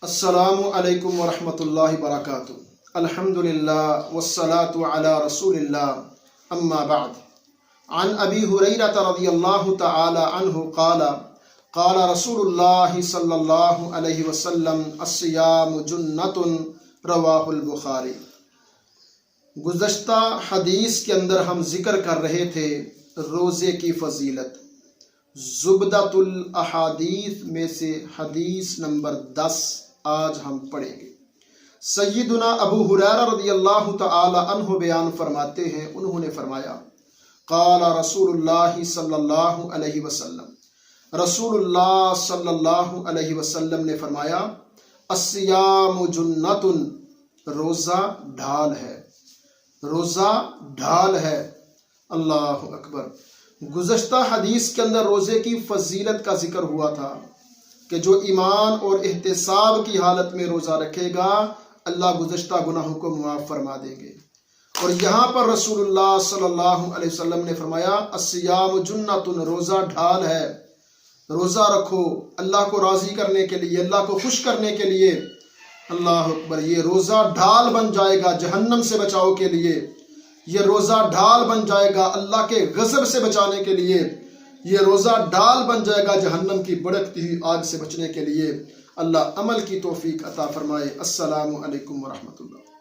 السلام علیکم ورحمۃ اللہ وبرکاتہ۔ الحمدللہ والصلاة علی رسول اللہ، اما بعد۔ عن ابی ہریرہ رضی اللہ تعالی عنہ قال قال رسول اللہ صلی اللہ علیہ وسلم الصیام جنۃ، رواہ البخاری۔ گزشتہ حدیث کے اندر ہم ذکر کر رہے تھے روزے کی فضیلت۔ زبدۃ الاحادیث میں سے حدیث نمبر 10 آج ہم پڑھیں گے۔ سیدنا ابو ہریرہ رضی اللہ تعالی عنہ بیان فرماتے ہیں، انہوں نے فرمایا قال رسول اللہ صلی اللہ علیہ وسلم، رسول اللہ صلی اللہ علیہ وسلم نے فرمایا الصیام جنۃ، روزہ ڈھال ہے، روزہ ڈھال ہے۔ اللہ اکبر۔ گزشتہ حدیث کے اندر روزے کی فضیلت کا ذکر ہوا تھا کہ جو ایمان اور احتساب کی حالت میں روزہ رکھے گا اللہ گزشتہ گناہوں کو معاف فرما دیں گے۔ اور یہاں پر رسول اللہ صلی اللہ علیہ وسلم نے فرمایا الصیام جنۃ، روزہ ڈھال ہے، روزہ رکھو اللہ کو راضی کرنے کے لیے، اللہ کو خوش کرنے کے لیے۔ اللہ اکبر۔ یہ روزہ ڈھال بن جائے گا جہنم سے بچاؤ کے لیے، یہ روزہ ڈھال بن جائے گا اللہ کے غضب سے بچانے کے لیے، یہ روزہ ڈھال بن جائے گا جہنم کی بھڑکتی ہوئی آگ سے بچنے کے لیے۔ اللہ عمل کی توفیق عطا فرمائے۔ السلام علیکم ورحمۃ اللہ۔